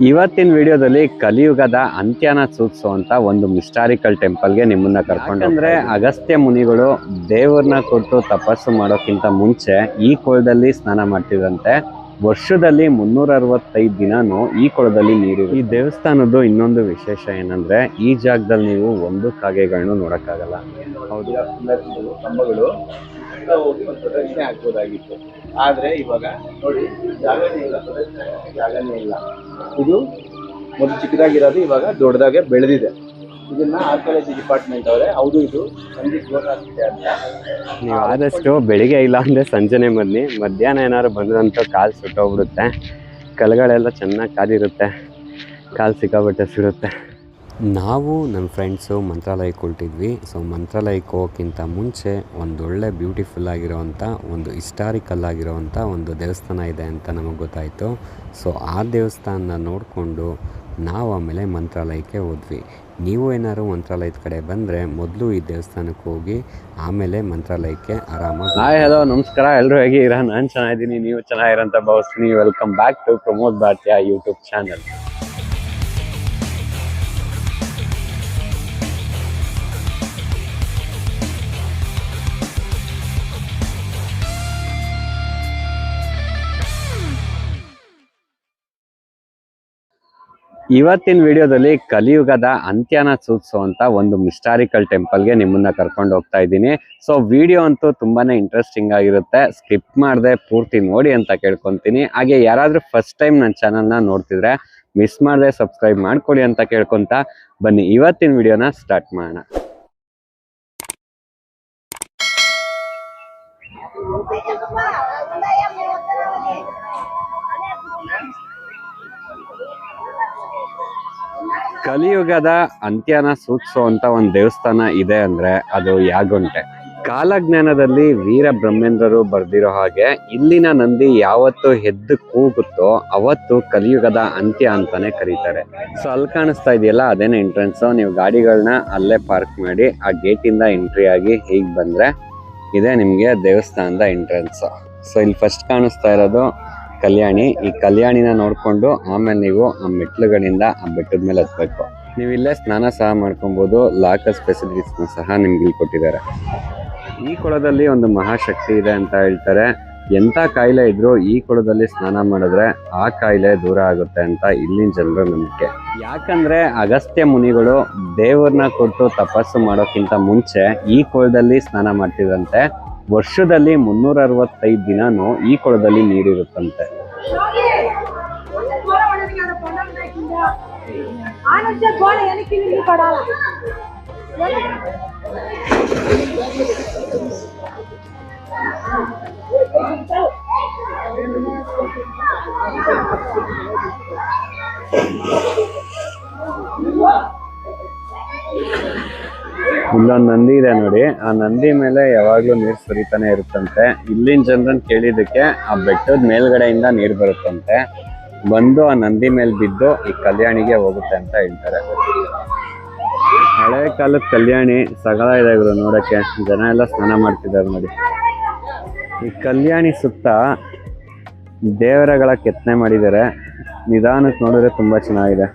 ಇವತ್ತಿನ ವಿಡಿಯೋದಲ್ಲಿ ಕಲಿಯುಗದ ಅಂತ್ಯನ ಸೂಚಿಸುವಂತ ಒಂದು ಮಿಸ್ಟಾರಿಕಲ್ ಟೆಂಪಲ್ಗೆ ನಿಮ್ಮನ್ನ ಕರ್ಕೊಂಡು ಅಂದ್ರೆ ಅಗಸ್ತ್ಯ ಮುನಿಗಳು ದೇವ್ರನ್ನ ಕೊಟ್ಟು ತಪಸ್ಸು ಮಾಡೋಕ್ಕಿಂತ ಮುಂಚೆ ಈ ಕೊಳದಲ್ಲಿ ಸ್ನಾನ ಮಾಡ್ತಿದ್ರಂತೆ. ವರ್ಷದಲ್ಲಿ 365 ದಿನಾನು ಈ ಕೊಳದಲ್ಲಿ ನೀರು. ಈ ದೇವಸ್ಥಾನದ್ದು ಇನ್ನೊಂದು ವಿಶೇಷ ಏನಂದ್ರೆ ಈ ಜಾಗದಲ್ಲಿ ನೀವು ಒಂದು ಕಾಗೆಗಳನ್ನು ನೋಡಕ್ಕಾಗಲ್ಲ. ಹೌದು, ಕಂಬಗಳು ಹೋಗಿ ಒಂದು ಪ್ರದಕ್ಷಿಣೆ ಹಾಕ್ಬೋದಾಗಿತ್ತು. ಆದ್ರೆ ಇವಾಗ ನೋಡಿ ಜಾಗನೇ ಇಲ್ಲ, ಜಾಗನೇ ಇಲ್ಲ. ಇದು ಮೊದಲು ಚಿಕ್ಕದಾಗಿರೋದು ಇವಾಗ ದೊಡ್ಡದಾಗೆ ಬೆಳೆದಿದೆ. ಇದನ್ನ ಆರ್ಕಿಯಾಲಜಿ ಡಿಪಾರ್ಟ್ಮೆಂಟ್ ಅವರೇ ಹೌದು ಇದು ಸಂಜೆ ಕ್ಲೋಸ್ ಆಗ್ತಿದೆ ಅಂತ. ನೀವು ಆದಷ್ಟು ಬೆಳಿಗ್ಗೆ ಇಲ್ಲ ಅಂದ್ರೆ ಸಂಜೆನೆ ಬನ್ನಿ. ಮಧ್ಯಾಹ್ನ ಏನಾದ್ರು ಬಂದ್ರಂತೂ ಕಾಲು ಸುಟ್ಟೋಗ್ಬಿಡುತ್ತೆ. ಕಲ್ಗಳೆಲ್ಲ ಚೆನ್ನಾಗಿ ಕಾದಿರುತ್ತೆ, ಕಾಲು ಸಿಕ್ಕಾಬಟ್ಟೆ ಸಿರುತ್ತೆ. ನಾವು ನನ್ನ ಫ್ರೆಂಡ್ಸು ಮಂತ್ರಾಲಯಕ್ಕೆ ಹೊರಟಿದ್ವಿ. ಸೊ ಮಂತ್ರಾಲಯಕ್ಕೆ ಹೋಗೋಕ್ಕಿಂತ ಮುಂಚೆ ಒಂದೊಳ್ಳೆ ಬ್ಯೂಟಿಫುಲ್ ಆಗಿರೋವಂಥ ಒಂದು ಹಿಸ್ಟಾರಿಕಲ್ ಆಗಿರೋವಂಥ ಒಂದು ದೇವಸ್ಥಾನ ಇದೆ ಅಂತ ನಮಗೆ ಗೊತ್ತಾಯಿತು. ಸೊ ಆ ದೇವಸ್ಥಾನ ನೋಡಿಕೊಂಡು ನಾವು ಆಮೇಲೆ ಮಂತ್ರಾಲಯಕ್ಕೆ ಹೋದ್ವಿ. ನೀವು ಏನಾದ್ರು ಮಂತ್ರಾಲಯದ ಕಡೆ ಬಂದರೆ ಮೊದಲು ಈ ದೇವಸ್ಥಾನಕ್ಕೆ ಹೋಗಿ ಆಮೇಲೆ ಮಂತ್ರಾಲಯಕ್ಕೆ ಆರಾಮಾಗಿ. ಹಾಯ್ ಹಲೋ ನಮಸ್ಕಾರ, ಎಲ್ಲರೂ ಹೇಗಿದ್ದೀರಾ? ನಾನು ಚೆನ್ನಾಗಿದ್ದೀನಿ, ನೀವು ಚೆನ್ನಾಗಿರೋಂಥ ಭಾವಿಸ್ತೀನಿ. ವೆಲ್ಕಮ್ ಬ್ಯಾಕ್ ಟು ಪ್ರಮೋದ್ ಭಾರತೀಯ ಯೂಟ್ಯೂಬ್ ಚಾನಲ್. ಇವತ್ತಿನ ವಿಡಿಯೋದಲ್ಲಿ ಕಲಿಯುಗದ ಅಂತ್ಯನ ಸೂಚಿಸುವಂತ ಒಂದು ಮಿಸ್ಟಾರಿಕಲ್ ಟೆಂಪಲ್ಗೆ ನಿಮ್ಮನ್ನ ಕರ್ಕೊಂಡು ಹೋಗ್ತಾ ಇದ್ದೀನಿ. ಸೊ ವಿಡಿಯೋ ಅಂತೂ ತುಂಬಾನೇ ಇಂಟ್ರೆಸ್ಟಿಂಗ್ ಆಗಿರುತ್ತೆ, ಸ್ಕಿಪ್ ಮಾಡದೆ ಪೂರ್ತಿ ನೋಡಿ ಅಂತ ಕೇಳ್ಕೊತೀನಿ. ಹಾಗೆ ಯಾರಾದ್ರೂ ಫಸ್ಟ್ ಟೈಮ್ ನನ್ನ ಚಾನಲ್ನ ನೋಡ್ತಿದ್ರೆ ಮಿಸ್ ಮಾಡದೆ ಸಬ್ಸ್ಕ್ರೈಬ್ ಮಾಡ್ಕೊಳ್ಳಿ ಅಂತ ಕೇಳ್ಕೊಂತ ಬನ್ನಿ ಇವತ್ತಿನ ವಿಡಿಯೋನ ಸ್ಟಾರ್ಟ್ ಮಾಡೋಣ. ಕಲಿಯುಗದ ಅಂತ್ಯನ ಸೂಚಿಸುವಂತ ಒಂದು ದೇವಸ್ಥಾನ ಇದೆ ಅಂದ್ರೆ ಅದು ಯಾಗುಂಟೆ. ಕಾಲಜ್ಞಾನದಲ್ಲಿ ವೀರ ಬ್ರಹ್ಮೇಂದ್ರರು ಬರ್ದಿರೋ ಹಾಗೆ ಇಲ್ಲಿನ ನಂದಿ ಯಾವತ್ತು ಎದ್ದು ಕೂಗುತ್ತೋ ಅವತ್ತು ಕಲಿಯುಗದ ಅಂತ್ಯ ಅಂತಾನೆ ಕರೀತಾರೆ. ಸೊ ಅಲ್ಲಿ ಕಾಣಿಸ್ತಾ ಇದೆಯಲ್ಲ ಅದೇನೇ ಎಂಟ್ರೆನ್ಸ್. ನೀವು ಗಾಡಿಗಳನ್ನ ಅಲ್ಲೇ ಪಾರ್ಕ್ ಮಾಡಿ ಆ ಗೇಟಿಂದ ಎಂಟ್ರಿ ಆಗಿ ಹೀಗೆ ಬಂದ್ರೆ ಇದೇ ನಿಮಗೆ ದೇವಸ್ಥಾನದ ಎಂಟ್ರೆನ್ಸ್. ಸೊ ಇಲ್ಲಿ ಫಸ್ಟ್ ಕಾಣಿಸ್ತಾ ಇರೋದು ಕಲ್ಯಾಣಿ. ಈ ಕಲ್ಯಾಣಿನ ನೋಡ್ಕೊಂಡು ಆಮೇಲೆ ನೀವು ಆ ಮೆಟ್ಲುಗಳಿಂದ ಆ ಬೆಟ್ಟದ ಮೇಲೆ ಹತ್ಬೇಕು. ನೀವು ಇಲ್ಲೇ ಸ್ನಾನ ಸಹ ಮಾಡ್ಕೊಬಹುದು. ಲಾಕರ್ಸ್ ಫೆಸಿಲಿಟೀಸ್ನ ಸಹ ನಿಮ್ಗೆ ಇಲ್ಲಿ ಕೊಟ್ಟಿದ್ದಾರೆ. ಈ ಕೊಳದಲ್ಲಿ ಒಂದು ಮಹಾಶಕ್ತಿ ಇದೆ ಅಂತ ಹೇಳ್ತಾರೆ. ಎಂಥ ಕಾಯಿಲೆ ಇದ್ರೂ ಈ ಕೊಳದಲ್ಲಿ ಸ್ನಾನ ಮಾಡಿದ್ರೆ ಆ ಕಾಯಿಲೆ ದೂರ ಆಗುತ್ತೆ ಅಂತ ಇಲ್ಲಿನ ಜನರ ನಂಬಿಕೆ. ಯಾಕಂದ್ರೆ ಅಗಸ್ತ್ಯ ಮುನಿಗಳು ದೇವ್ರನ್ನ ಕೊಟ್ಟು ತಪಸ್ಸು ಮಾಡೋಕ್ಕಿಂತ ಮುಂಚೆ ಈ ಕೊಳದಲ್ಲಿ ಸ್ನಾನ ಮಾಡ್ತಿದ್ರಂತೆ. ವರ್ಷದಲ್ಲಿ 365 ದಿನಾನು ಈ ಕೊಳದಲ್ಲಿ ನೀರಿರುತ್ತಂತೆ. ಇಲ್ಲೊಂದು ನಂದಿ ಇದೆ ನೋಡಿ, ಆ ನಂದಿ ಮೇಲೆ ಯಾವಾಗ್ಲೂ ನೀರು ಸುರಿತಾನೆ ಇರುತ್ತಂತೆ. ಇಲ್ಲಿನ ಜನರನ್ನ ಕೇಳಿದಕ್ಕೆ ಆ ಬೆಟ್ಟದ ಮೇಲ್ಗಡೆಯಿಂದ ನೀರು ಬರುತ್ತಂತೆ, ಬಂದು ಆ ನಂದಿ ಮೇಲೆ ಬಿದ್ದು ಈ ಕಲ್ಯಾಣಿಗೆ ಹೋಗುತ್ತೆ ಅಂತ ಹೇಳ್ತಾರೆ. ಹಳೆ ಕಾಲದ ಕಲ್ಯಾಣಿ ಸಗಲ ಇದೆ ಗುರು ನೋಡಕ್ಕೆ. ಜನ ಎಲ್ಲ ಸ್ನಾನ ಮಾಡ್ತಿದ್ದಾರೆ ನೋಡಿ. ಈ ಕಲ್ಯಾಣಿ ಸುತ್ತ ದೇವರಗಳ ಕೆತ್ತನೆ ಮಾಡಿದ್ದಾರೆ. ನಿಧಾನಕ್ಕೆ ನೋಡಿದ್ರೆ ತುಂಬಾ ಚೆನ್ನಾಗಿದೆ.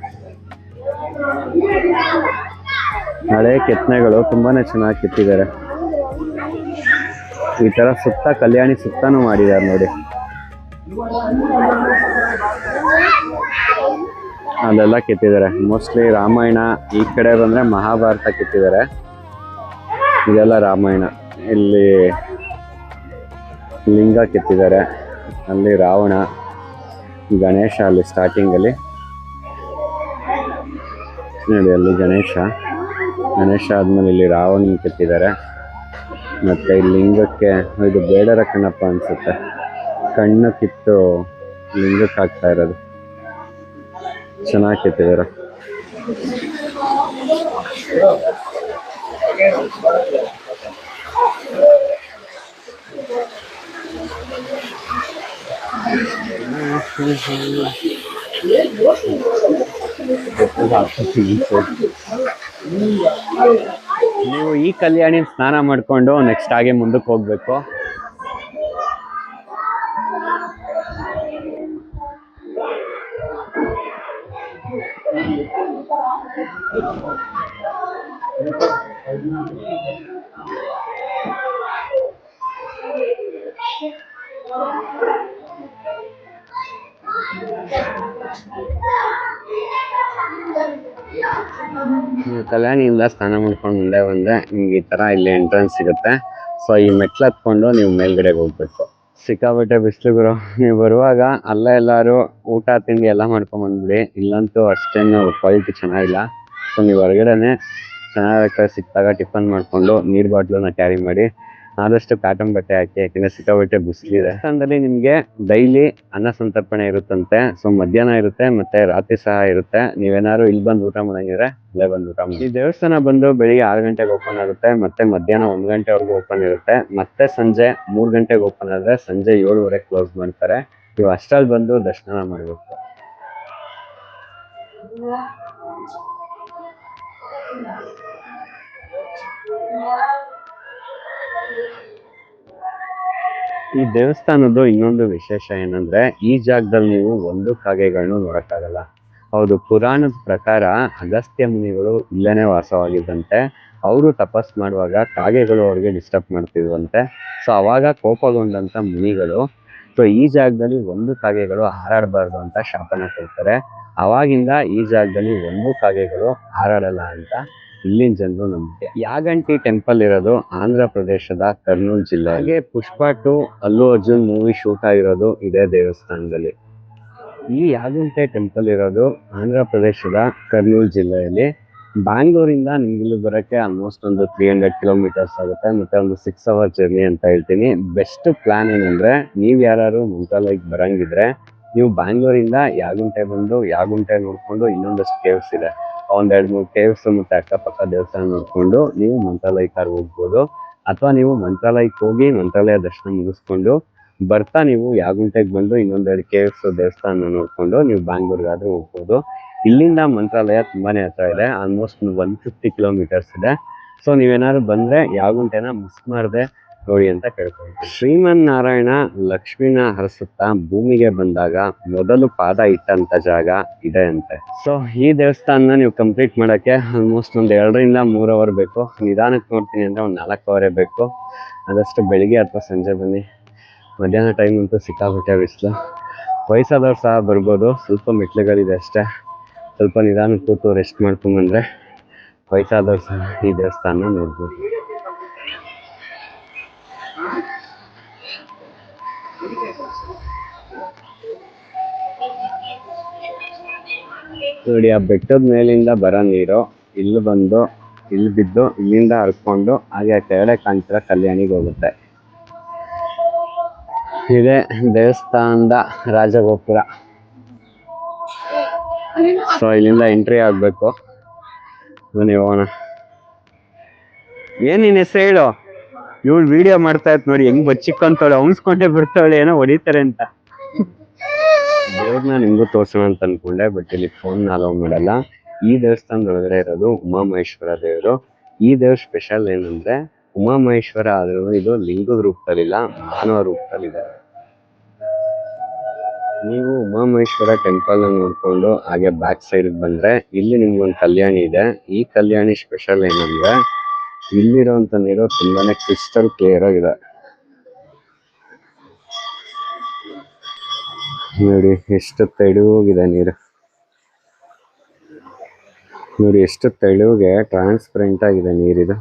ಹಳೆ ಕೆತ್ತನೆಗಳು ತುಂಬಾನೇ ಚೆನ್ನಾಗಿ ಕೆತ್ತಿದ್ದಾರೆ. ಈ ತರ ಸುತ್ತ ಕಲ್ಯಾಣಿ ಸುತ್ತಾನು ಮಾಡಿದ್ದಾರೆ ನೋಡಿ. ಅಲ್ಲೆಲ್ಲ ಕೆತ್ತಿದ್ದಾರೆ. ಮೋಸ್ಟ್ಲಿ ರಾಮಾಯಣ, ಈ ಕಡೆ ಬಂದ್ರೆ ಮಹಾಭಾರತ ಕೆತ್ತಿದ್ದಾರೆ. ಇದೆಲ್ಲ ರಾಮಾಯಣ. ಇಲ್ಲಿ ಲಿಂಗ ಕೆತ್ತಿದ್ದಾರೆ, ಅಲ್ಲಿ ರಾವಣ, ಗಣೇಶ ಅಲ್ಲಿ ಸ್ಟಾರ್ಟಿಂಗ್ ಅಲ್ಲಿ ನೋಡಿ, ಅಲ್ಲಿ ಗಣೇಶ ಆದ್ಮೇಲೆ ಇಲ್ಲಿ ರಾವಣನ ಕೆತ್ತಿದ್ದಾರೆ. ಮತ್ತೆ ಈ ಲಿಂಗಕ್ಕೆ ಇದು ಬೇಡರ ಕಣ್ಣಪ್ಪ ಅನ್ಸುತ್ತೆ, ಕಣ್ಣು ಕಿತ್ತು ಲಿಂಗಕ್ಕೆ ಹಾಕ್ತಾ ಇರೋದು. ಚೆನ್ನಾಗಿ ಕೆತ್ತಿದ್ದಾರೆ. ನೀವು ಈ ಕಲ್ಯಾಣಿ ಸ್ನಾನ ಮಾಡ್ಕೊಂಡು ನೆಕ್ಸ್ಟ್ ಆಗಿ ಮುಂದಕ್ಕೆ ಹೋಗ್ಬೇಕು. ಕಲ್ಯಾಣಿಯಿಂದ ಸ್ನಾನ ಮಾಡ್ಕೊಂಡು ಮುಂದೆ ಬಂದ್ರೆ ನಿಮ್ಗೆ ಈ ತರ ಇಲ್ಲಿ ಎಂಟ್ರೆನ್ಸ್ ಸಿಗುತ್ತೆ. ಸೊ ಈ ಮೆಟ್ಲು ಹತ್ಕೊಂಡು ನೀವು ಮೇಲ್ಗಡೆಗೆ ಹೋಗ್ಬೇಕು. ಸಿಕ್ಕಾಪಟ್ಟೆ ಬಿಸಿಲು ಗುರು. ನೀವು ಬರುವಾಗ ಅಲ್ಲೇ ಎಲ್ಲಾರು ಊಟ ತಿಂಡಿ ಎಲ್ಲ ಮಾಡ್ಕೊಂಡ್ ಬಂದ್ಬಿಡಿ. ಇಲ್ಲಂತೂ ಅಷ್ಟೇನು ಕ್ವಾಲಿಟಿ ಚೆನ್ನಾಗಿಲ್ಲ. ಸೊ ನೀವು ಹೊರಗಡೆನೆ ಚೆನ್ನಾಗಿ ಸಿಕ್ಕಾಗ ಟಿಫನ್ ಮಾಡ್ಕೊಂಡು ನೀರ್ ಬಾಟ್ಲನ್ನ ಕ್ಯಾರಿ ಮಾಡಿ. ಆದಷ್ಟು ಕಾಟನ್ ಬಟ್ಟೆ ಹಾಕಿ, ಯಾಕೆಂದ್ರೆ ಸಿಕ್ಕಾಪಟ್ಟೆ ಬಿಸಿಲಿದೆ. ದೇವಸ್ಥಾನದಲ್ಲಿ ನಿಮ್ಗೆ ಡೈಲಿ ಅನ್ನ ಸಂತರ್ಪಣೆ ಇರುತ್ತಂತೆ. ಸೊ ಮಧ್ಯಾಹ್ನ ಇರುತ್ತೆ ಮತ್ತೆ ರಾತ್ರಿ ಸಹ ಇರುತ್ತೆ. ನೀವೇನಾದ್ರು ಇಲ್ಲಿ ಬಂದು ಊಟ ಮಾಡಂಗಿದ್ರೆ ಅಲ್ಲೇ ಬಂದು ಊಟ ಮಾಡಿ. ಈ ದೇವಸ್ಥಾನ ಬಂದು ಬೆಳಿಗ್ಗೆ 6 ಗಂಟೆಗೆ ಓಪನ್ ಆಗುತ್ತೆ, ಮತ್ತೆ ಮಧ್ಯಾಹ್ನ 1 ಗಂಟೆವರೆಗೂ ಓಪನ್ ಇರುತ್ತೆ, ಮತ್ತೆ ಸಂಜೆ 3 ಗಂಟೆಗೆ ಓಪನ್ ಆದ್ರೆ ಸಂಜೆ 7:30 ಕ್ಲೋಸ್ ಮಾಡ್ತಾರೆ. ನೀವು ಅಷ್ಟ್ರಲ್ಲಿ ಬಂದು ದರ್ಶನ ಮಾಡ್ಬೇಕು. ಈ ದೇವಸ್ಥಾನದ್ದು ಇನ್ನೊಂದು ವಿಶೇಷ ಏನಂದ್ರೆ ಈ ಜಾಗದಲ್ಲಿ ನೀವು ಒಂದು ಕಾಗೆಗಳನ್ನು ನೋಡಕ್ಕಾಗಲ್ಲ. ಹೌದು, ಪುರಾಣದ ಪ್ರಕಾರ ಅಗಸ್ತ್ಯ ಮುನಿಗಳು ಇಲ್ಲೇನೆ ವಾಸವಾಗಿದ್ದಂತೆ. ಅವರು ತಪಸ್ ಮಾಡುವಾಗ ಕಾಗೆಗಳು ಅವ್ರಿಗೆ ಡಿಸ್ಟರ್ಬ್ ಮಾಡ್ತಿದ್ವಂತೆ. ಸೊ ಅವಾಗ ಕೋಪಗೊಂಡಂತ ಮುನಿಗಳು ಸೊ ಈ ಜಾಗದಲ್ಲಿ ಒಂದು ಕಾಗೆಗಳು ಹಾರಾಡಬಾರ್ದು ಅಂತ ಶಾಪನ ಕೊಡ್ತಾರೆ. ಅವಾಗಿಂದ ಈ ಜಾಗದಲ್ಲಿ ಒಂದು ಕಾಗೆಗಳು ಹಾರಾಡಲ್ಲ ಅಂತ ಇಲ್ಲಿನ ಜನರು ನಂಬಿಕೆ. ಯಾಗಂಟಿ ಟೆಂಪಲ್ ಇರೋದು ಆಂಧ್ರ ಪ್ರದೇಶದ ಕರ್ನೂಲ್ ಜಿಲ್ಲೆ. ಹಾಗೆ ಪುಷ್ಪ 2 ಅಲ್ಲು ಅರ್ಜುನ್ ಮೂವಿ ಶೂಟ್ ಆಗಿರೋದು ಇದೇ ದೇವಸ್ಥಾನದಲ್ಲಿ. ಈ ಯಾಗಂಟಿ ಟೆಂಪಲ್ ಇರೋದು ಆಂಧ್ರ ಪ್ರದೇಶದ ಕರ್ನೂಲ್ ಜಿಲ್ಲೆಯಲ್ಲಿ. ಬ್ಯಾಂಗ್ಳೂರಿಂದ ನಿಮ್ಗೆ ಇಲ್ಲಿ ಬರೋಕ್ಕೆ ಆಲ್ಮೋಸ್ಟ್ ಒಂದು 300 ಕಿಲೋಮೀಟರ್ಸ್ ಆಗುತ್ತೆ, ಮತ್ತೆ ಒಂದು 6 ಅವರ್ ಜರ್ನಿ ಅಂತ ಹೇಳ್ತೀನಿ. ಬೆಸ್ಟ್ ಪ್ಲಾನ್ ಏನಂದ್ರೆ ನೀವು ಯಾರು ಮಂತ್ರಾಲಯಕ್ಕೆ ಬರಂಗಿದ್ರೆ ನೀವು ಬ್ಯಾಂಗ್ಳೂರಿಂದ ಯಾಗುಂಟೆ ಬಂದು ಯಾಗುಂಟೆ ನೋಡ್ಕೊಂಡು ಇನ್ನೊಂದಷ್ಟು ಕೇವ್ಸ್ ಇದೆ, ಒಂದ್ 2-3 ಕೇವ್ಸ್ ಮತ್ತೆ ಅಕ್ಕಪಕ್ಕ ದೇವಸ್ಥಾನ ನೋಡ್ಕೊಂಡು ನೀವು ಮಂತ್ರಾಲಯಕ್ಕೆ ಹೋಗ್ಬೋದು. ಅಥವಾ ನೀವು ಮಂತ್ರಾಲಯಕ್ಕೆ ಹೋಗಿ ಮಂತ್ರಾಲಯ ದರ್ಶನ ಮುಗಿಸ್ಕೊಂಡು ಬರ್ತಾ ನೀವು ಯಾಗುಂಟೆಗೆ ಬಂದು ಇನ್ನೊಂದೆರಡು ಕೇವ್ಸ್ ದೇವಸ್ಥಾನ ನೋಡ್ಕೊಂಡು ನೀವು ಬ್ಯಾಂಗ್ಳೂರ್ಗಾದ್ರೂ ಹೋಗ್ಬೋದು. ಇಲ್ಲಿಂದ ಮಂತ್ರಾಲಯ ತುಂಬಾನೇ ಹತ್ರ ಇದೆ, ಆಲ್ಮೋಸ್ಟ್ 150 ಕಿಲೋಮೀಟರ್ಸ್ ಇದೆ. ಸೊ ನೀವೇನಾದ್ರು ಬಂದ್ರೆ ಯಾಗುಂಟೆನ ಮಿಸ್ ಮಾಡದೆ ನೋಡಿ ಅಂತ ಕೇಳ್ಕೊಳ್ತೀನಿ. ಶ್ರೀಮನ್ ನಾರಾಯಣ ಲಕ್ಷ್ಮಿನ ಹರಸುತ್ತಾ ಭೂಮಿಗೆ ಬಂದಾಗ ಮೊದಲು ಪಾದ ಇಟ್ಟಂತ ಜಾಗ ಇದೆ ಅಂತೆ. ಸೊ ಈ ದೇವಸ್ಥಾನ ನೀವು ಕಂಪ್ಲೀಟ್ ಮಾಡಕ್ಕೆ ಆಲ್ಮೋಸ್ಟ್ ಒಂದು 2 ರಿಂದ 3 ಅವರ್ ಬೇಕು. ನಿಧಾನಕ್ಕೆ ನೋಡ್ತೀನಿ ಅಂದ್ರೆ ಒಂದು 4 ಅವರೇ ಬೇಕು. ಆದಷ್ಟು ಬೆಳಿಗ್ಗೆ ಅಥವಾ ಸಂಜೆ ಬನ್ನಿ. ಮಧ್ಯಾಹ್ನ ಟೈಮ್ ಅಂತೂ ಸಿಕ್ಕಾಬಿಟ್ಟೆ ಬಿಸಿಲು. ವಯಸ್ಸಾದವ್ರು ಸಹ ಬರ್ಬೋದು, ಸ್ವಲ್ಪ ಮೆಟ್ಲುಗಳಿದೆ ಅಷ್ಟೇ. ಸ್ವಲ್ಪ ನಿಧಾನಕ್ಕೆ ಕೂತು ರೆಸ್ಟ್ ಮಾಡ್ಕೊಂಡ್ಬಂದ್ರೆ ವಯಸ್ಸಾದವ್ರು ಸಹ ಈ ದೇವಸ್ಥಾನ ನೋಡ್ಬೋದು. ನೋಡಿ, ಆ ಬೆಟ್ಟದ ಮೇಲಿಂದ ಬರೋ ನೀರು ಇಲ್ಲಿ ಬಂದು ಇಲ್ಲಿ ಬಿದ್ದು ಇಲ್ಲಿಂದ ಹರ್ಕೊಂಡು ಹಾಗೆ ಕೆಳಗಡೆ ಕಾಣ್ತಿರೋ ಕಲ್ಯಾಣಿಗೆ ಹೋಗುತ್ತೆ. ಇದೇ ದೇವಸ್ಥಾನದ ರಾಜಗೋಪುರ. ಸೊ ಇಲ್ಲಿಂದ ಎಂಟ್ರಿ ಆಗ್ಬೇಕು. ಬನ್ನಿ ಹೋಗೋಣ. ಏನ್ ನಿನ್ ಹೆಸರು ಹೇಳು? ಇವಳು ವಿಡಿಯೋ ಮಾಡ್ತಾ ಇತ್ತು ನೋಡಿ, ಹೆಂಗ್ ಬಚ್ಚಿಕೊಂತವಳೆ, ಅವನ್ಸ್ಕೊಂಡೆ ಬರ್ತಾವಳೆ, ಏನೋ ಹೊಡಿತಾರೆ ಅಂತ. ದೇವ್ರನ್ನ ನಿಮ್ಗೂ ತೋರ್ಸೋಣ ಅಂತ ಅನ್ಕೊಂಡೆ, ಬಟ್ ಇಲ್ಲಿ ಫೋನ್ ಅಲೋ ಮಾಡಲ್ಲ. ಈ ದೇವಸ್ಥಾನದ ಒಳಗಡೆ ಇರೋದು ಉಮಾಮಹೇಶ್ವರ ದೇವರು. ಈ ದೇವ್ರ ಸ್ಪೆಷಲ್ ಏನಂದ್ರೆ ಉಮಾಮಹೇಶ್ವರ ಆದ್ರೂ ಇದು ಲಿಂಗದ ರೂಪದಲ್ಲಿಲ್ಲ, ಮಾನವ ರೂಪದಲ್ಲಿದೆ. ನೀವು ಉಮಾಮಹೇಶ್ವರ ಟೆಂಪಲ್ ನೋಡ್ಕೊಂಡು ಹಾಗೆ ಬ್ಯಾಕ್ ಸೈಡ್ ಬಂದ್ರೆ ಇಲ್ಲಿ ನಿಮ್ಗೊಂದು ಕಲ್ಯಾಣಿ ಇದೆ. ಈ ಕಲ್ಯಾಣಿ ಸ್ಪೆಷಲ್ ಏನಂದ್ರೆ ಇಲ್ಲಿರೋಂಥ ನೀರು ತುಂಬಾನೇ ಕ್ರಿಸ್ಟಲ್ ಕ್ಲಿಯರ್ ಆಗಿದೆ. ನೋಡಿ ಎಷ್ಟು ತೆಳುವಾಗಿದೆ ನೀರು. ನೋಡಿ ಎಷ್ಟು ತೆಳುವಿಗೆ ಟ್ರಾನ್ಸ್ಪರೆಂಟ್ ಆಗಿದೆ ನೀರಿದು.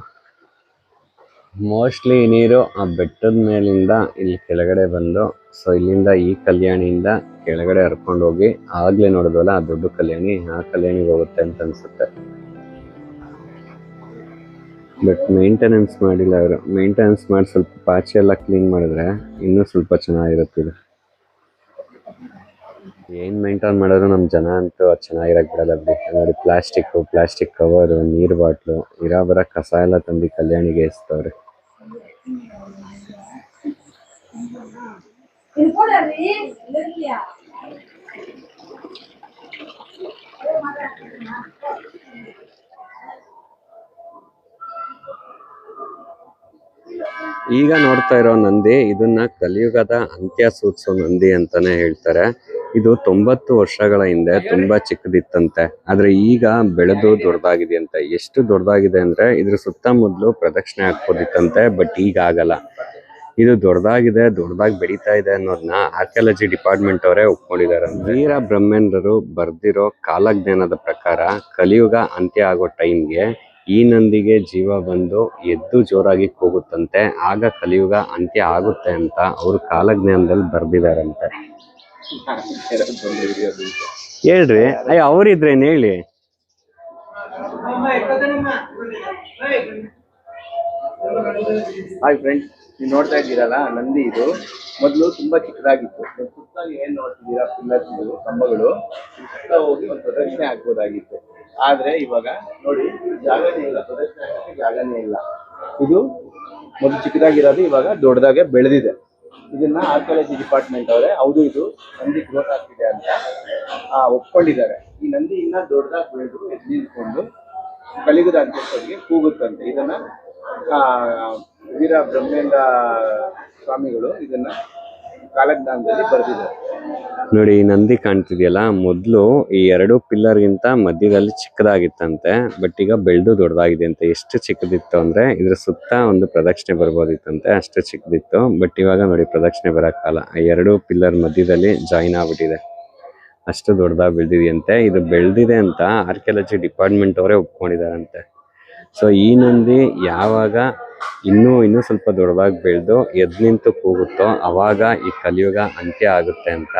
ಮೋಸ್ಟ್ಲಿ ಈ ನೀರು ಆ ಬೆಟ್ಟದ ಮೇಲಿಂದ ಇಲ್ಲಿ ಕೆಳಗಡೆ ಬಂದು ಸೊ ಇಲ್ಲಿಂದ ಈ ಕಲ್ಯಾಣಿಯಿಂದ ಕೆಳಗಡೆ ಹರ್ಕೊಂಡು ಹೋಗಿ ಆಗ್ಲೇ ನೋಡಿದ್ವಲ್ಲ ಆ ದೊಡ್ಡ ಕಲ್ಯಾಣಿ, ಆ ಕಲ್ಯಾಣಿಗೆ ಹೋಗುತ್ತೆ ಅಂತ ಅನ್ಸುತ್ತೆ. ಬಟ್ ಮೇಂಟೆನೆನ್ಸ್ ಮಾಡಿಲ್ಲ ಅವರು. ಮೇಂಟೆನೆನ್ಸ್ ಮಾಡಿ ಸ್ವಲ್ಪ ಪಾಚಿ ಎಲ್ಲ ಕ್ಲೀನ್ ಮಾಡಿದ್ರೆ ಇನ್ನೂ ಸ್ವಲ್ಪ ಚೆನ್ನಾಗಿರುತ್ತೆ ಇದು. ಏನ್ ಮೇಂಟೈನ್ ಮಾಡಿದ್ರು ನಮ್ ಜನ ಅಂತೂ ಚೆನ್ನಾಗಿರಕ್ ಬಿಡಲ್ಲ ಬಿಡಿ. ನೋಡಿ ಪ್ಲಾಸ್ಟಿಕ್ ಕವರು, ನೀರ್ ಬಾಟ್ಲು, ಇರೋ ಬರ ಕಸ ಎಲ್ಲ ತಂದು ಕಲ್ಯಾಣಿಗೆ ಎಸ್ತವ್ರೆ. ಈಗ ನೋಡ್ತಾ ಇರೋ ನಂದಿ, ಇದನ್ನ ಕಲಿಯುಗದ ಅಂತ್ಯ ಸೂಚಿಸೋ ನಂದಿ ಅಂತಾನೆ ಹೇಳ್ತಾರೆ. ಇದು 90 ವರ್ಷಗಳ ಹಿಂದೆ ತುಂಬಾ ಚಿಕ್ಕದಿತ್ತಂತೆ, ಆದ್ರೆ ಈಗ ಬೆಳೆದು ದೊಡ್ಡದಾಗಿದೆಯಂತೆ. ಎಷ್ಟು ದೊಡ್ಡದಾಗಿದೆ ಅಂದ್ರೆ ಇದ್ರ ಸುತ್ತಮುತ್ತಲು ಪ್ರದಕ್ಷಿಣೆ ಹಾಕ್ಬೋದಿತ್ತಂತೆ, ಬಟ್ ಈಗ ಆಗಲ್ಲ. ಇದು ದೊಡ್ಡದಾಗಿ ಬೆಳೀತಾ ಇದೆ ಅನ್ನೋದನ್ನ ಆರ್ಕಿಯಾಲಜಿ ಡಿಪಾರ್ಟ್ಮೆಂಟ್ ಅವರೇ ಒಪ್ಕೊಂಡಿದ್ದಾರೆ. ವೀರ ಬ್ರಹ್ಮೇಂದ್ರರು ಬರ್ದಿರೋ ಕಾಲಜ್ಞಾನದ ಪ್ರಕಾರ ಕಲಿಯುಗ ಅಂತ್ಯ ಆಗೋ ಟೈಮ್ಗೆ ಈ ನಂದಿಗೆ ಜೀವ ಬಂದು ಎದ್ದು ಜೋರಾಗಿ ಕೂಗುತ್ತಂತೆ, ಆಗ ಕಲಿಯುಗ ಅಂತ್ಯ ಆಗುತ್ತೆ ಅಂತ ಅವರು ಕಾಲಜ್ಞಾನದಲ್ಲಿ ಬರ್ದಿದಾರಂತೆ. ಹೇಳ್ರಿ, ಅಯ್ಯ ಅವ್ರಿದ್ರೇನ್ ಹೇಳಿ. ಹಾಯ್ ಫ್ರೆಂಡ್ಸ್, ನೀವು ನೋಡ್ತಾ ಇದ್ದೀರಲ್ಲ ನಂದಿ, ಇದು ಮೊದಲು ತುಂಬಾ ಚಿಕ್ಕದಾಗಿತ್ತು. ಸುತ್ತಾಗಿ ಏನ್ ನೋಡ್ತಿದ್ದೀರಾ ಪಿಲ್ಲರ್ಸ್ ಕಂಬಗಳು, ಸುತ್ತ ಹೋಗಿ ಒಂದು ಪ್ರದಕ್ಷಿಣೆ ಹಾಕ್ಬೋದಾಗಿತ್ತು. ಆದ್ರೆ ಇವಾಗ ನೋಡಿ ಜಾಗನೇ ಇಲ್ಲ, ಪ್ರದಕ್ಷಿಣೆ ಹಾಕಕ್ಕೆ ಜಾಗನೇ ಇಲ್ಲ. ಇದು ಮೊದಲು ಚಿಕ್ಕದಾಗಿರೋದು ಇವಾಗ ದೊಡ್ಡದಾಗೆ ಬೆಳೆದಿದೆ. ಇದನ್ನ ಆರ್ಕಿಯಾಲಜಿ ಡಿಪಾರ್ಟ್ಮೆಂಟ್ ಅವರೇ ಹೌದು ಇದು ನಂದಿ ಗ್ರೋತ್ ಆಗ್ತಿದೆ ಅಂತ ಒಪ್ಕೊಂಡಿದ್ದಾರೆ. ಈ ನಂದಿ ಇನ್ನ ದೊಡ್ಡದಾಗಿ ಬೆಳೆದು ಎದ್ದು ನಿಂತ್ಕೊಂಡು ಕಲಿಯುಗದ ಅಂತ್ಯಕ್ಕೆ ಕೂಗುತ್ತಂತೆ. ಇದನ್ನ ವೀರ ಬ್ರಹ್ಮೇಂದ್ರ ಸ್ವಾಮಿಗಳು ಇದನ್ನ ಕಾಲಜ್ಞಾನದಲ್ಲಿ ಬರೆದಿದ್ದಾರೆ. ನೋಡಿ, ಈ ನಂದಿ ಕಾಣ್ತಿದೆಯಲ್ಲ, ಮೊದಲು ಈ 2 ಪಿಲ್ಲರ್ ಗಿಂತ ಮಧ್ಯದಲ್ಲಿ ಚಿಕ್ಕದಾಗಿತ್ತಂತೆ, ಬಟ್ ಈಗ ಬೆಳೆದು ದೊಡ್ಡದಾಗಿದೆ ಅಂತೆ. ಎಷ್ಟು ಚಿಕ್ಕದಿತ್ತು ಅಂದ್ರೆ ಇದ್ರ ಸುತ್ತ ಒಂದು ಪ್ರದಕ್ಷಿಣೆ ಬರ್ಬೋದಿತ್ತಂತೆ, ಅಷ್ಟು ಚಿಕ್ಕದಿತ್ತು. ಬಟ್ ಇವಾಗ ನೋಡಿ ಪ್ರದಕ್ಷಿಣೆ ಬರಕ್ಕಲ್ಲ, 2 ಪಿಲ್ಲರ್ ಮಧ್ಯದಲ್ಲಿ ಜಾಯಿನ್ ಆಗ್ಬಿಟ್ಟಿದೆ. ಅಷ್ಟು ದೊಡ್ಡದಾಗಿ ಬೆಳೆದಿದೆಯಂತೆ. ಇದು ಬೆಳೆದಿದೆ ಅಂತ ಆರ್ಕಿಯಾಲಜಿ ಡಿಪಾರ್ಟ್ಮೆಂಟ್ ಅವರೇ ಒಪ್ಕೊಂಡಿದಾರಂತೆ. ಸೊ ಈ ನಂದಿ ಯಾವಾಗ ಇನ್ನೂ ಸ್ವಲ್ಪ ದೊಡ್ಡದಾಗಿ ಬೆಳೆದು ಎದ್ದು ನಿಂತು ಕೂಗುತ್ತೋ ಅವಾಗ ಈ ಕಲಿಯುಗ ಅಂತ್ಯ ಆಗುತ್ತೆ ಅಂತ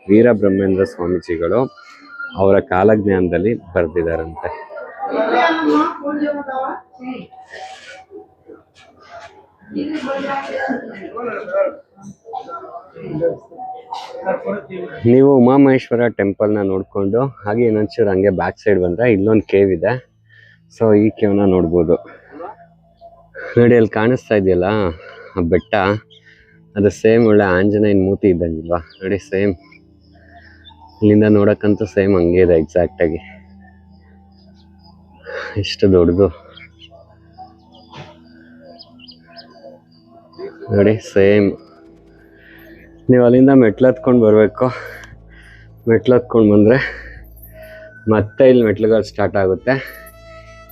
ವೀರ ಬ್ರಹ್ಮೇಂದ್ರ ಸ್ವಾಮೀಜಿಗಳು ಅವರ ಕಾಲಜ್ಞಾನದಲ್ಲಿ ಬರೆದಿದ್ದಾರಂತೆ. ನೀವು ಉಮಾಮಹೇಶ್ವರ ಟೆಂಪಲ್ನ ನೋಡ್ಕೊಂಡು ಹಾಗೆ ಇನ್ನೊಂಚೂರು ಹಂಗೆ ಬ್ಯಾಕ್ ಸೈಡ್ ಬಂದ್ರೆ ಇಲ್ಲೊಂದು ಕೇವ್ ಇದೆ. ಸೊ ಈ ಕೇವ್ನ ನೋಡ್ಬೋದು. ನೋಡಿ, ಅಲ್ಲಿ ಕಾಣಿಸ್ತಾ ಇದೆಯಲ್ಲ ಆ ಬೆಟ್ಟ, ಅದು ಸೇಮ್ ಒಳ್ಳೆ ಆಂಜನೇಯನ ಮೂತಿ ಇದ್ದಂಗಿಲ್ವಾ? ನೋಡಿ, ಸೇಮ್ ಇಲ್ಲಿಂದ ನೋಡಕ್ಕಂತೂ ಸೇಮ್ ಹಂಗೆ ಇದೆ ಎಕ್ಸಾಕ್ಟ್ ಆಗಿ. ಎಷ್ಟು ದೊಡ್ಡದು ನೋಡಿ, ಸೇಮ್. ನೀವು ಅಲ್ಲಿಂದ ಮೆಟ್ಲತ್ಕೊಂಡು ಬರಬೇಕು. ಮೆಟ್ಲತ್ಕೊಂಡು ಬಂದರೆ ಮತ್ತೆ ಇಲ್ಲಿ ಮೆಟ್ಲುಗಳು ಸ್ಟಾರ್ಟ್ ಆಗುತ್ತೆ.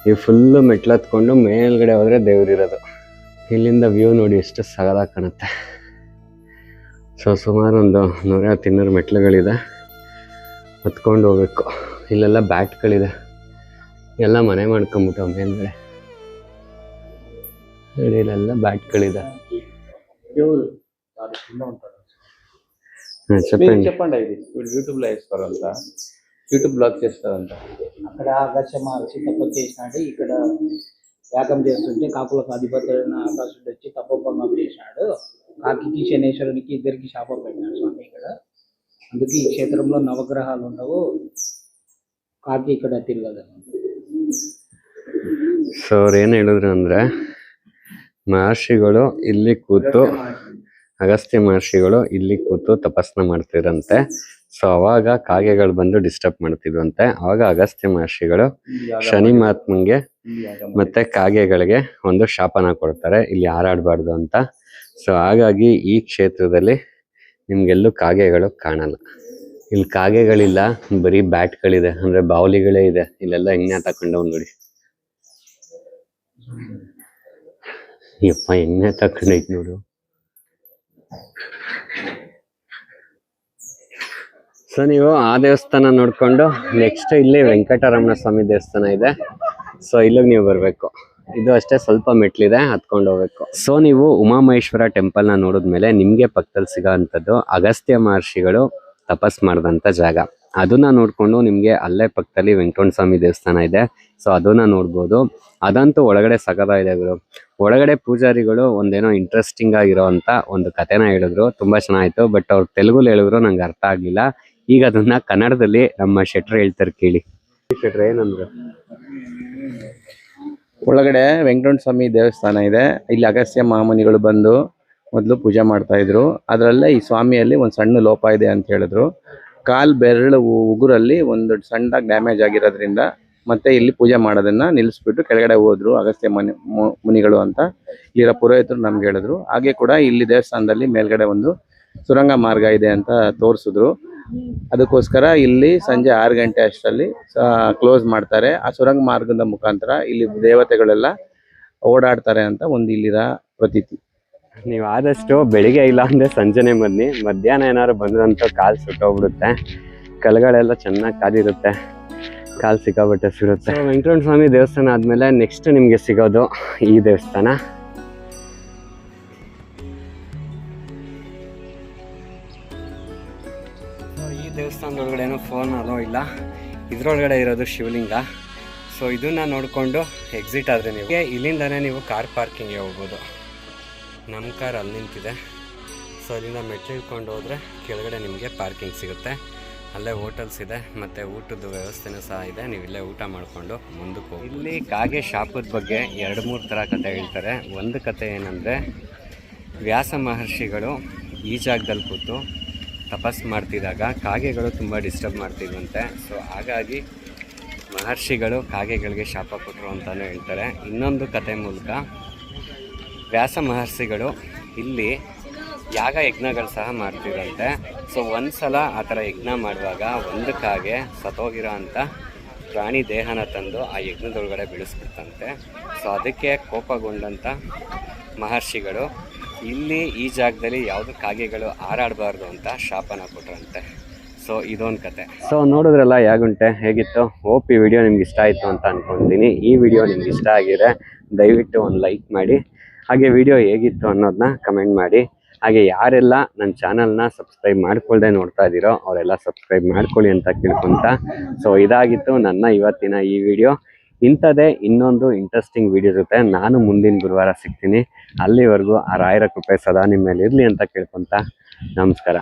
ನೀವು ಫುಲ್ಲು ಮೆಟ್ಲತ್ಕೊಂಡು ಮೇಲ್ಗಡೆ ಹೋದರೆ ದೇವ್ರಿರೋದು. ಇಲ್ಲಿಂದ ವ್ಯೂ ನೋಡಿ ಎಷ್ಟು ಸಗದಾಗಿ ಕಾಣುತ್ತೆ. ಸೊ ಸುಮಾರು ಒಂದು 100-200 ಮೆಟ್ಲುಗಳಿದೆ, ಹತ್ಕೊಂಡು ಹೋಗ್ಬೇಕು. ಇಲ್ಲೆಲ್ಲ ಬ್ಯಾಟ್ಗಳಿದೆ, ಎಲ್ಲ ಮನೆ ಮಾಡ್ಕೊಂಬಿಟ್ಟು ಮೇಲ್ಗಡೆ ನೋಡಿ, ಇಲ್ಲೆಲ್ಲ ಬ್ಯಾಟ್ಗಳಿದೆ. చెప్పండి, ఇది యూట్యూబ్ లో వేస్తారంట, యూట్యూబ్ బ్లాగ్ చేస్తారంట. అక్కడ ఆకాశ మహర్షి తపస్సు చేసినాడు. ఇక్కడ యాగం చేస్తుంటే కాకులకు అధిపతులైన ఆకాశుడు వచ్చి తపోభంగం చేసినాడు. కాకి శనేశ్వరునికి ఇద్దరికి శాపం పెట్టినాడు స్వామి ఇక్కడ. అందుకే ఈ క్షేత్రంలో నవగ్రహాలు ఉండవు, కాకి ఇక్కడ తిరగదు. ಸೊ ಅವ್ರು ಏನು ಹೇಳಿದ್ರು ಅಂದ್ರೆ, ಮಹರ್ಷಿಗಳು ಇಲ್ಲಿ ಕೂತು, ಅಗಸ್ತ್ಯ ಮಹರ್ಷಿಗಳು ಇಲ್ಲಿ ಕೂತು ತಪಸ್ಸನ್ನ ಮಾಡ್ತಿರಂತೆ. ಸೊ ಅವಾಗ ಕಾಗೆಗಳು ಬಂದು ಡಿಸ್ಟರ್ಬ್ ಮಾಡ್ತಿದ್ವಂತೆ. ಅವಾಗ ಅಗಸ್ತ್ಯ ಮಹರ್ಷಿಗಳು ಶನಿ ಮಹಾತ್ಮಂಗೆ ಮತ್ತೆ ಕಾಗೆಗಳಿಗೆ ಒಂದು ಶಾಪನ ಕೊಡ್ತಾರೆ, ಇಲ್ಲಿ ಹಾರಾಡಬಾರ್ದು ಅಂತ. ಸೊ ಹಾಗಾಗಿ ಈ ಕ್ಷೇತ್ರದಲ್ಲಿ ನಿಮ್ಗೆಲ್ಲೂ ಕಾಗೆಗಳು ಕಾಣಲ್ಲ. ಇಲ್ಲಿ ಕಾಗೆಗಳಿಲ್ಲ, ಬರೀ ಬ್ಯಾಟ್ಗಳಿದೆ, ಅಂದ್ರೆ ಬಾವಲಿಗಳೇ ಇದೆ. ಇಲ್ಲೆಲ್ಲ ಎಣ್ಣೆ ತಕೊಂಡವ್ ನೋಡಿ, ಯಪ್ಪ ಎಣ್ಣೆ ತಕೊಂಡೈತ್ ನೋಡು. ಸೊ ನೀವು ಆ ದೇವಸ್ಥಾನ ನೋಡ್ಕೊಂಡು ನೆಕ್ಸ್ಟ್ ಇಲ್ಲಿ ವೆಂಕಟರಮಣ ಸ್ವಾಮಿ ದೇವಸ್ಥಾನ ಇದೆ. ಸೊ ಇಲ್ಲಿಗೆ ನೀವು ಬರಬೇಕು. ಇದು ಅಷ್ಟೇ, ಸ್ವಲ್ಪ ಮೆಟ್ಲಿದೆ, ಹತ್ಕೊಂಡು ಹೋಗ್ಬೇಕು. ಸೊ ನೀವು ಉಮಾಮಹೇಶ್ವರ ಟೆಂಪಲ್ನ ನೋಡಿದ್ಮೇಲೆ ನಿಮಗೆ ಪಕ್ಕದಲ್ಲಿ ಸಿಗೋ ಅಂಥದ್ದು ಅಗಸ್ತ್ಯ ಮಹರ್ಷಿಗಳು ತಪಸ್ ಮಾಡಿದಂಥ ಜಾಗ. ಅದನ್ನ ನೋಡ್ಕೊಂಡು ನಿಮಗೆ ಅಲ್ಲೇ ಪಕ್ಕದಲ್ಲಿ ವೆಂಕಟರಮಣ ಸ್ವಾಮಿ ದೇವಸ್ಥಾನ ಇದೆ. ಸೊ ಅದನ್ನ ನೋಡ್ಬೋದು. ಅದಂತೂ ಒಳಗಡೆ ಸಗದ ಗುರು. ಒಳಗಡೆ ಪೂಜಾರಿಗಳು ಒಂದೇನೋ ಇಂಟ್ರೆಸ್ಟಿಂಗ್ ಆಗಿರೋ ಅಂತ ಒಂದು ಕಥೆನ ಹೇಳಿದ್ರು, ತುಂಬಾ ಚೆನ್ನಾಗಿತ್ತು. ಬಟ್ ಅವ್ರು ತೆಲುಗುಲಿ ಹೇಳಿದ್ರು, ನಂಗೆ ಅರ್ಥ ಆಗ್ಲಿಲ್ಲ. ಈಗ ಅದನ್ನ ಕನ್ನಡದಲ್ಲಿ ನಮ್ಮ ಶೆಟ್ರು ಹೇಳ್ತಾರೆ, ಕೇಳಿ. ಶೆಟ್ರು ಏನಂದ್ರು? ಒಳಗಡೆ ವೆಂಕಟರಮಣ ಸ್ವಾಮಿ ದೇವಸ್ಥಾನ ಇದೆ. ಇಲ್ಲಿ ಅಗಸ್ತ್ಯ ಮಹಾಮುನಿಗಳು ಬಂದು ಮೊದಲು ಪೂಜೆ ಮಾಡ್ತಾ ಇದ್ರು. ಅದರಲ್ಲೇ ಈ ಸ್ವಾಮಿಯಲ್ಲಿ ಒಂದು ಸಣ್ಣ ಲೋಪ ಇದೆ ಅಂತ ಹೇಳಿದ್ರು. ಕಾಲ್ ಬೆರಳು ಉಗುರಲ್ಲಿ ಒಂದು ಸಣ್ಣದಾಗಿ ಡ್ಯಾಮೇಜ್ ಆಗಿರೋದ್ರಿಂದ ಮತ್ತೆ ಇಲ್ಲಿ ಪೂಜೆ ಮಾಡೋದನ್ನ ನಿಲ್ಲಿಸ್ಬಿಟ್ಟು ಕೆಳಗಡೆ ಹೋದ್ರು ಅಗಸ್ತ್ಯ ಮುನಿಗಳು ಅಂತ ಇಲ್ಲಿರೋ ಪುರೋಹಿತರು ನಮ್ಗೆ ಹೇಳಿದ್ರು. ಹಾಗೆ ಕೂಡ ಇಲ್ಲಿ ದೇವಸ್ಥಾನದಲ್ಲಿ ಮೇಲ್ಗಡೆ ಒಂದು ಸುರಂಗ ಮಾರ್ಗ ಇದೆ ಅಂತ ತೋರಿಸಿದ್ರು. ಅದಕ್ಕೋಸ್ಕರ ಇಲ್ಲಿ ಸಂಜೆ 6 ಗಂಟೆ ಅಷ್ಟರಲ್ಲಿ ಕ್ಲೋಸ್ ಮಾಡ್ತಾರೆ. ಆ ಸುರಂಗ ಮಾರ್ಗದ ಮುಖಾಂತರ ಇಲ್ಲಿ ದೇವತೆಗಳೆಲ್ಲ ಓಡಾಡ್ತಾರೆ ಅಂತ ಒಂದು ಇಲ್ಲಿರ ಪ್ರತೀತಿ. ನೀವು ಆದಷ್ಟು ಬೆಳಿಗ್ಗೆ ಇಲ್ಲ ಅಂದರೆ ಸಂಜೆನೆ ಬನ್ನಿ. ಮಧ್ಯಾಹ್ನ ಏನಾದ್ರು ಬಂದ್ರಂತೂ ಕಾಲು ಸುಟ್ಟೋಗ್ಬಿಡುತ್ತೆ. ಕಲ್ಗಳೆಲ್ಲ ಚೆನ್ನಾಗಿ ಕಾದಿರುತ್ತೆ, ಕಾಲು ಸಿಕ್ಕಾಬಟ್ಟೆ ಸಿಗುತ್ತೆ. ವೆಂಕಟರಮಣ ಸ್ವಾಮಿ ದೇವಸ್ಥಾನ ಆದಮೇಲೆ ನೆಕ್ಸ್ಟ್ ನಿಮಗೆ ಸಿಗೋದು ಈ ದೇವಸ್ಥಾನ. ಈ ದೇವಸ್ಥಾನದೊಳಗಡೆನೂ ಫೋನ್ ಅಲೋ ಇಲ್ಲ. ಇದರೊಳಗಡೆ ಇರೋದು ಶಿವಲಿಂಗ. ಸೊ ಇದನ್ನು ನೋಡಿಕೊಂಡು ಎಕ್ಸಿಟ್ ಆದರೆ ನೀವು ಇಲ್ಲಿಂದನೇ ನೀವು ಕಾರ್ ಪಾರ್ಕಿಂಗ್ಗೆ ಹೋಗ್ಬೋದು. ನಮ್ಮ ಕಾರ್ ಅಲ್ಲಿ ನಿಂತಿದೆ. ಸೊ ಅಲ್ಲಿಂದ ಮೆಟ್ಲು ಇಳ್ಕೊಂಡು ಹೋದರೆ ಕೆಳಗಡೆ ನಿಮಗೆ ಪಾರ್ಕಿಂಗ್ ಸಿಗುತ್ತೆ. ಅಲ್ಲೇ ಹೋಟೆಲ್ಸ್ ಇದೆ ಮತ್ತು ಊಟದ ವ್ಯವಸ್ಥೆನೂ ಸಹ ಇದೆ. ನೀವು ಇಲ್ಲೇ ಊಟ ಮಾಡಿಕೊಂಡು ಮುಂದಕ್ಕೆ ಹೋಗಿ. ಇಲ್ಲಿ ಕಾಗೆ ಶಾಪದ ಬಗ್ಗೆ 2-3 ಥರ ಕತೆ ಹೇಳ್ತಾರೆ. ಒಂದು ಕತೆ ಏನಂದರೆ, ವ್ಯಾಸ ಮಹರ್ಷಿಗಳು ಈ ಜಾಗದಲ್ಲಿ ಕೂತು ತಪಸ್ಸು ಮಾಡ್ತಿದ್ದಾಗ ಕಾಗೆಗಳು ತುಂಬ ಡಿಸ್ಟರ್ಬ್ ಮಾಡ್ತಿದ್ವಂತೆ. ಸೊ ಹಾಗಾಗಿ ಮಹರ್ಷಿಗಳು ಕಾಗೆಗಳಿಗೆ ಶಾಪ ಕೊಟ್ಟರು ಅಂತಲೂ ಹೇಳ್ತಾರೆ. ಇನ್ನೊಂದು ಕತೆ ಮೂಲಕ ವ್ಯಾಸ ಮಹರ್ಷಿಗಳು ಇಲ್ಲಿ ಯಾಗ ಯಜ್ಞಗಳು ಸಹ ಮಾಡ್ತಿರಂತೆ. ಸೊ ಒಂದು ಸಲ ಆ ಥರ ಯಜ್ಞ ಮಾಡುವಾಗ ಒಂದು ಕಾಗೆ ಸತ್ತೋಗಿರೋ ಅಂಥ ಪ್ರಾಣಿ ದೇಹನ ತಂದು ಆ ಯಜ್ಞದೊಳಗಡೆ ಬಿಡಿಸ್ಬಿಡ್ತಂತೆ. ಸೊ ಅದಕ್ಕೆ ಕೋಪಗೊಂಡಂಥ ಮಹರ್ಷಿಗಳು ಇಲ್ಲಿ ಈ ಜಾಗದಲ್ಲಿ ಯಾವುದು ಕಾಗೆಗಳು ಹಾರಾಡಬಾರ್ದು ಅಂತ ಶಾಪನ ಕೊಟ್ರಂತೆ. ಸೊ ಇದೊಂದು ಕತೆ. ಸೊ ನೋಡಿದ್ರಲ್ಲ ಯಾಗುಂಟೆ ಹೇಗಿತ್ತು. ಹೋಪ್ ಈ ವಿಡಿಯೋ ನಿಮ್ಗೆ ಇಷ್ಟ ಆಯಿತು ಅಂತ ಅಂದ್ಕೊಳ್ತೀನಿ. ಈ ವಿಡಿಯೋ ನಿಮ್ಗೆ ಇಷ್ಟ ಆಗಿದ್ರೆ ದಯವಿಟ್ಟು ಒಂದು ಲೈಕ್ ಮಾಡಿ. ಹಾಗೆ ವಿಡಿಯೋ ಹೇಗಿತ್ತು ಅನ್ನೋದನ್ನ ಕಮೆಂಟ್ ಮಾಡಿ. ಹಾಗೆ ಯಾರೆಲ್ಲ ನನ್ನ ಚಾನಲ್ನ ಸಬ್ಸ್ಕ್ರೈಬ್ ಮಾಡ್ಕೊಳ್ದೆ ನೋಡ್ತಾ ಇದ್ದೀರೋ ಅವರೆಲ್ಲ ಸಬ್ಸ್ಕ್ರೈಬ್ ಮಾಡ್ಕೊಳ್ಳಿ ಅಂತ ಕೇಳ್ಕೊತ. ಸೊ ಇದಾಗಿತ್ತು ನನ್ನ ಇವತ್ತಿನ ಈ ವಿಡಿಯೋ. ಇಂಥದ್ದೇ ಇನ್ನೊಂದು ಇಂಟ್ರೆಸ್ಟಿಂಗ್ ವಿಡಿಯೋ ಜೊತೆ ನಾನು ಮುಂದಿನ ಗುರುವಾರ ಸಿಗ್ತೀನಿ. ಅಲ್ಲಿವರೆಗೂ ಆ ರಾಯರ ಕೃಪೆ ಸದಾ ನಿಮ್ಮ ಮೇಲೆ ಇರಲಿ ಅಂತ ಕೇಳ್ಕೊತ ನಮಸ್ಕಾರ.